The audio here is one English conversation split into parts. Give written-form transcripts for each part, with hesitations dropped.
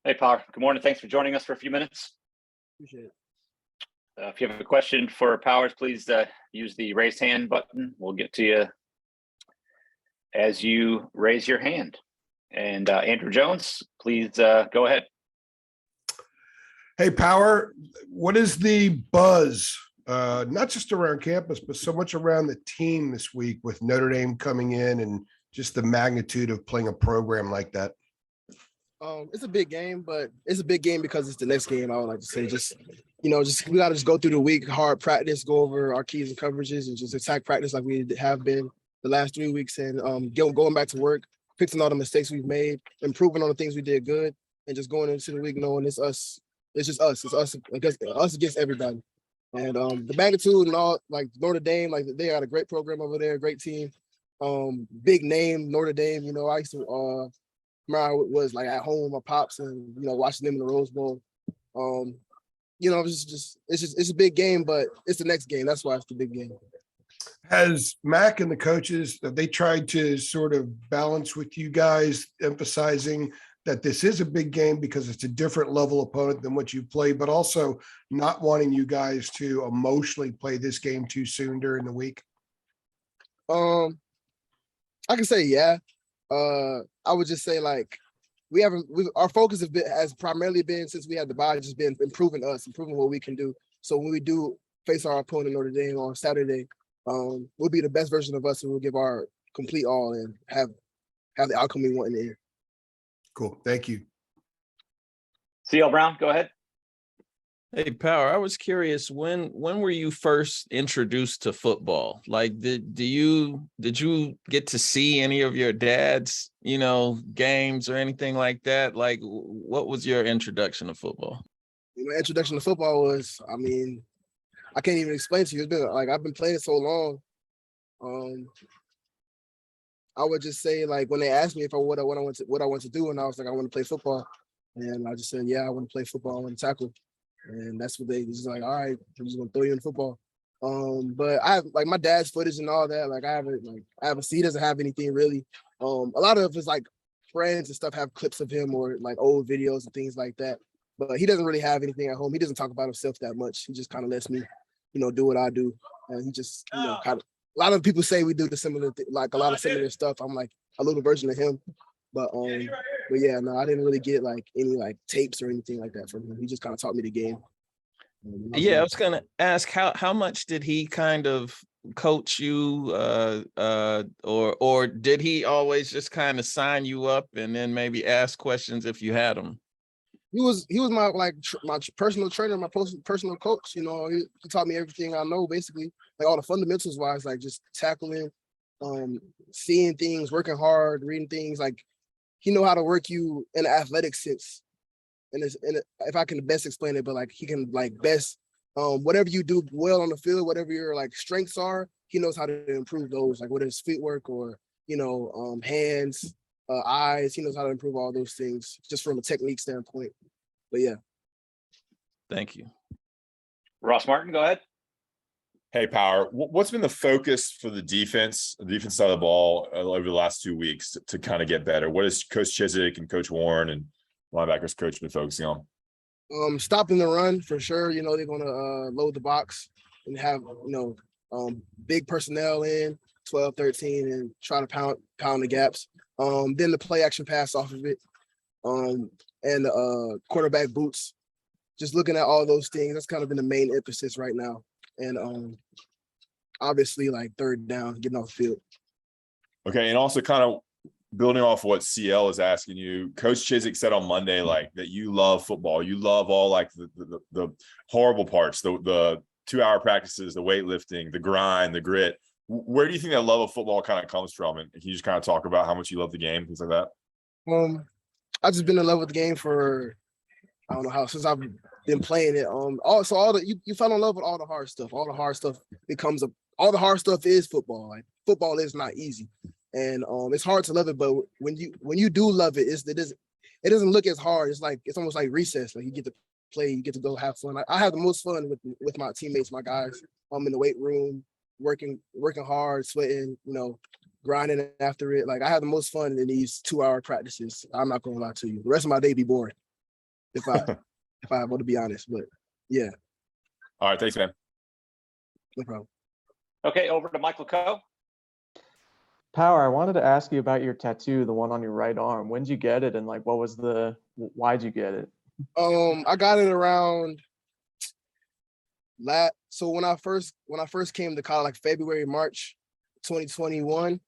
Hey, Power. Good morning. Thanks for joining us for a few minutes. Appreciate it. If you have a question for Powers, please use the raise hand button. We'll get to you as you raise your hand. And Andrew Jones, please go ahead. Hey, Power, what is the buzz, not just around campus, but so much around the team this week with Notre Dame coming in and just the magnitude of playing a program like that? It's a big game, but it's a big game because it's the next game. I would like to say, we got to just go through the week, hard practice, go over our keys and coverages, and just attack practice like we have been the last 3 weeks, and going back to work, fixing all the mistakes we've made, improving on the things we did good, and just going into the week knowing it's us. It's just us. It's us against everybody. And the magnitude and all, like Notre Dame, like they got a great program over there, great team, big name Notre Dame. I used to. I was like at home with my pops and watching them in the Rose Bowl. It's a big game, but it's the next game. That's why it's the big game. Has Mac and the coaches, have they tried to sort of balance with you guys, emphasizing that this is a big game because it's a different level opponent than what you played, but also not wanting you guys to emotionally play this game too soon during the week? I can say yeah. I would just say like our focus has primarily been, since we had the bye, just been improving what we can do. So when we do face our opponent Notre Dame on Saturday, we'll be the best version of us, and we'll give our complete all and have the outcome we want in the end. Cool. Thank you. CL Brown, go ahead. Hey, Power, I was curious, when were you first introduced to football? Like, did you get to see any of your dad's, games or anything like that? Like, what was your introduction to football? My introduction to football was, I can't even explain to you. It's been like I've been playing it so long. I would just say, like, when they asked me if what I want to do, and I was like, I want to play football, and I just said, yeah, I want to play football, I want to tackle. And that's what they just like, all right, I'm just gonna throw you in football. But I have like my dad's footage and all that. Like I haven't he doesn't have anything really. A lot of his like friends and stuff have clips of him or like old videos and things like that. But he doesn't really have anything at home. He doesn't talk about himself that much. He just kind of lets me, do what I do. And he just, kind of. A lot of people say we do the similar, like a lot of similar stuff. I'm like a little version of him. But yeah, no, I didn't really get like any like tapes or anything like that from him. He just kind of taught me the game. Yeah, I was gonna ask how much did he kind of coach you, or did he always just kind of sign you up and then maybe ask questions if you had them? He was my my personal trainer, my personal coach. He taught me everything I know, basically, like all the fundamentals wise, like just tackling, seeing things, working hard, reading things. Like he know how to work you in an athletic sense, and if I can best explain it, but like he can like best whatever you do well on the field, whatever your like strengths are, he knows how to improve those. Like whether it's footwork or hands, eyes, he knows how to improve all those things just from a technique standpoint. But yeah. Thank you. Ross Martin, go ahead. Hey, Power, what's been the focus for the defense side of the ball over the last 2 weeks to kind of get better? What has Coach Chiswick and Coach Warren and linebackers coach been focusing on? Stopping the run for sure. They're going to load the box and have, big personnel in 12, 13 and try to pound the gaps. Then the play action pass off of it. And quarterback boots. Just looking at all those things, that's kind of been the main emphasis right now. And obviously like third down, getting off the field. Okay, and also kind of building off what CL is asking you, Coach Chiswick said on Monday, like that you love football. You love all like the horrible parts, the 2-hour practices, the weightlifting, the grind, the grit. Where do you think that love of football kind of comes from? And can you just kind of talk about how much you love the game, things like that? I've just been in love with the game for I don't know how since I've been playing it. You fell in love with all the hard stuff. All the hard stuff all the hard stuff is football. Like football is not easy, and it's hard to love it. But when you do love it, it doesn't look as hard. It's almost like recess. Like you get to play, you get to go have fun. I have the most fun with my teammates, my guys. I'm in the weight room, working hard, sweating, grinding after it. Like I have the most fun in these 2-hour practices. I'm not gonna lie to you. The rest of my day be boring. if I want to be honest. But yeah, All right, thanks, man. no problem. Okay, over to Michael Coe. Power, I wanted to ask you about your tattoo, the one on your right arm. When did you get it, and like, why'd you get it? I got it around so when I first came to college, like February, March 2021.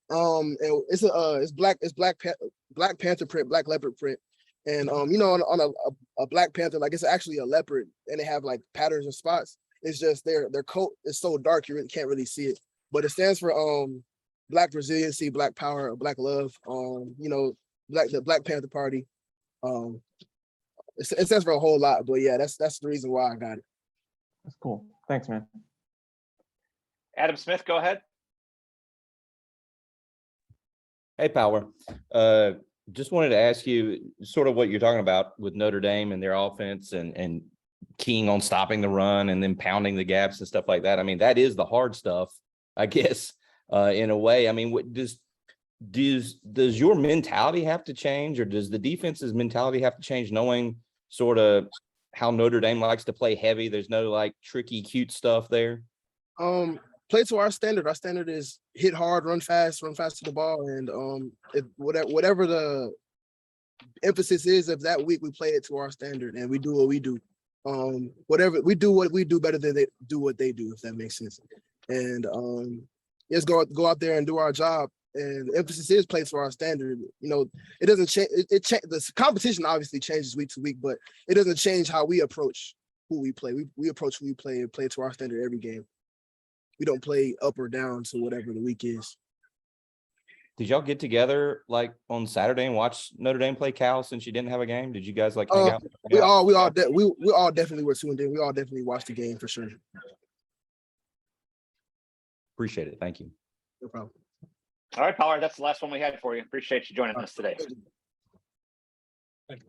And it's Black Panther print, Black Leopard print. And you know, on a Black Panther, like it's actually a leopard, and they have like patterns and spots. It's just their coat is so dark you really can't really see it. But it stands for Black resiliency, Black power, Black love. You know, the Black Panther Party. It stands for a whole lot, but yeah, that's the reason why I got it. That's cool. Thanks, man. Adam Smith, go ahead. Hey, Power. Just wanted to ask you sort of what you're talking about with Notre Dame and their offense and keying on stopping the run and then pounding the gaps and stuff like that. I mean, that is the hard stuff, I guess, in a way. I mean, what does your mentality have to change, or does the defense's mentality have to change, knowing sort of how Notre Dame likes to play heavy? There's no like tricky, cute stuff there. Play to our standard. Our standard is hit hard, run fast to the ball, and whatever the emphasis is of that week, we play it to our standard, and we do what we do. Whatever we do, what we do better than they do what they do, if that makes sense. And just go out there and do our job. And the emphasis is play to our standard. You know, it doesn't change. The competition obviously changes week to week, but it doesn't change how we approach who we play. We approach who we play and play to our standard every game. We don't play up or down to whatever the week is. Did y'all get together like on Saturday and watch Notre Dame play Cal since you didn't have a game? Did you guys like hang out? We all definitely were tuned in. We all definitely watched the game for sure. Appreciate it. Thank you. No problem. All right, Pollard, that's the last one we had for you. Appreciate you joining us today.